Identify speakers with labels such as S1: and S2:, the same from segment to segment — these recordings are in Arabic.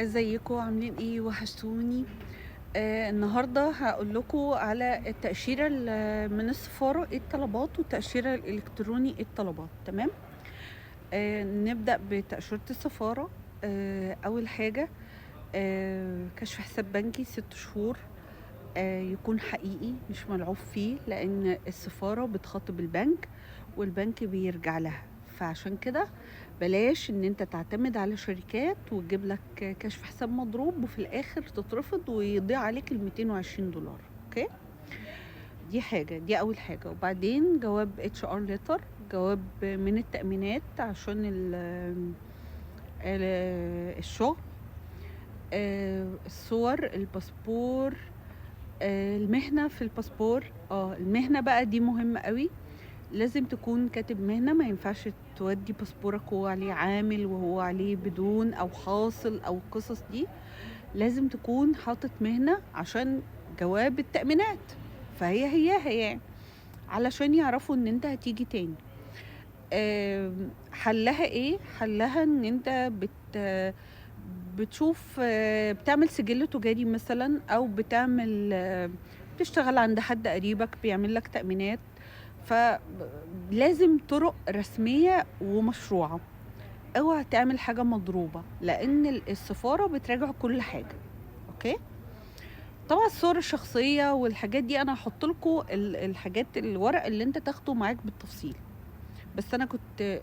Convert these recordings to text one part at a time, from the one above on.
S1: ازيكم عاملين ايه؟ وحشتوني. النهارده هقول لكم على التأشيرة من السفارة، ايه الطلبات، والتأشيرة الإلكتروني ايه الطلبات. تمام. نبدأ بتأشيرة السفارة. أول حاجة كشف حساب بنكي 6 شهور، يكون حقيقي مش ملعوب فيه، لأن السفارة بتخاطب البنك والبنك بيرجع لها. فعشان كده بلاش ان انت تعتمد على شركات وتجيب لك كشف حساب مضروب وفي الاخر تترفض ويضيع عليك ال 220 دولار. اوكي، دي اول حاجه. وبعدين جواب HR ليتر، جواب من التأمينات عشان الشغل، الصور، الباسبور، المهنة في الباسبور. المهنة بقى دي مهمة قوي، لازم تكون كاتب مهنة، ما ينفعش تودي باسبورك وهو عليه عامل وهو عليه بدون او حاصل او القصص دي. لازم تكون حاطط مهنة عشان جواب التأمينات، فهي يعني علشان يعرفوا ان انت هتيجي تاني. حلها ايه؟ حلها ان انت بتشوف، بتعمل سجل تجاري مثلا، او بتشتغل عند حد قريبك بيعمل لك تأمينات. فلازم طرق رسمية ومشروعة، اوعى تعمل حاجة مضروبة، لان السفارة بتراجع كل حاجة. اوكي، طبعا الصور الشخصية والحاجات دي انا هحط لكم الحاجات، الورق اللي انت تاخده معاك بالتفصيل. بس انا كنت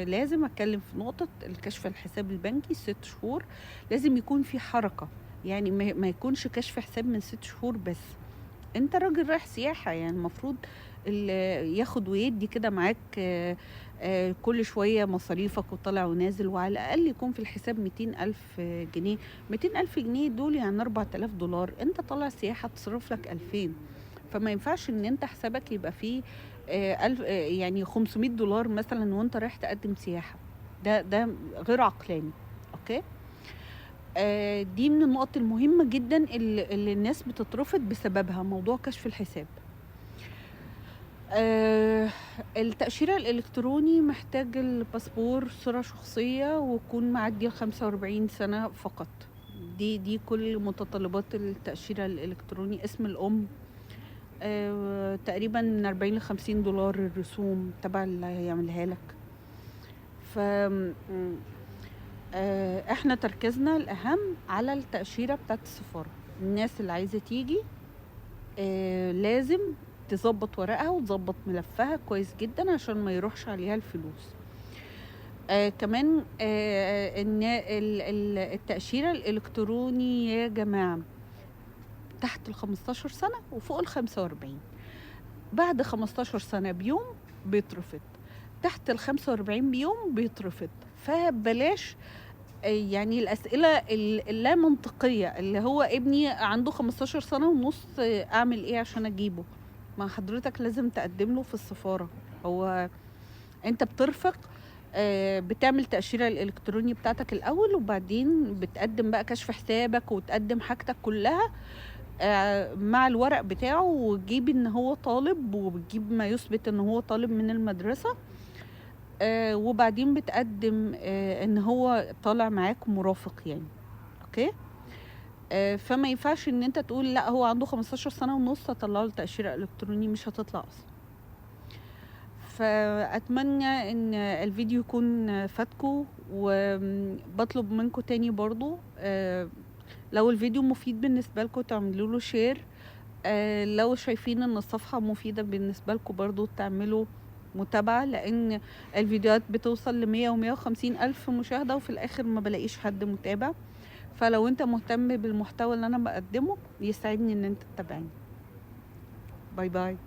S1: لازم اتكلم في نقطة الكشف الحساب البنكي 6 شهور، لازم يكون في حركة. يعني ما يكونش كشف حساب من 6 شهور بس. انت راجل رايح سياحة، يعني المفروض ياخد ويدي كده معاك، كل شوية مصاريفك وطالع ونازل، وعلى الأقل يكون في الحساب 200,000 جنيه. 200,000 جنيه دول يعني 4000 دولار، انت طالع سياحة تصرف لك 2000. فما ينفعش ان انت حسابك يبقى فيه يعني 500 دولار مثلا وانت رايح تقدم سياحة. ده غير عقلاني. اوكي، دي من النقط المهمة جدا اللي الناس بتترفض بسببها، موضوع كشف الحساب. آه التأشيرة الإلكتروني محتاج الباسبور، صورة شخصية، ويكون معدي 45 سنة فقط. دي كل متطلبات التأشيرة الإلكتروني. اسم الأم، تقريبا من 40 ل50 دولار الرسوم تبع اللي هيعملها لك. ف احنا تركيزنا الأهم على التأشيرة بتاعت السفارة. الناس اللي عايزة تيجي لازم تظبط ورقها وتظبط ملفها كويس جدا عشان ما يروحش عليها الفلوس. كمان ان التأشيرة الإلكتروني يا جماعة تحت ال15 سنة وفوق ال45. بعد 15 سنة بيوم بيترفض، تحت ال45 بيوم بيترفض. فبلاش يعني الأسئلة اللا منطقية، اللي هو ابني عنده 15 سنة ونص، أعمل إيه عشان أجيبه؟ ما حضرتك لازم تقدم له في السفارة. هو أنت بترفق، بتعمل تأشيرة الإلكتروني بتاعتك الأول، وبعدين بتقدم بقى كشف حسابك وتقدم حاجتك كلها مع الورق بتاعه، وتجيب إن هو طالب، وبتجيب ما يثبت إن هو طالب من المدرسة. وبعدين بتقدم ان هو طالع معاك مرافق يعني. اوكي، فما ينفعش ان انت تقول لا هو عنده 15 سنة ونص هطلع له تأشيرة الكتروني، مش هتطلع اصلا. فاتمنى ان الفيديو يكون فاتكم، وبطلب منكم تاني برضو لو الفيديو مفيد بالنسبة لكم تعملوا له شير. لو شايفين ان الصفحة مفيدة بالنسبة لكم برضو تعملوا متابعة، لان الفيديوهات بتوصل ل100 و150 الف مشاهدة وفي الاخر ما بلاقيش حد متابع. فلو انت مهتم بالمحتوى اللي انا بقدمه يسعدني ان انت تتابعني. باي باي.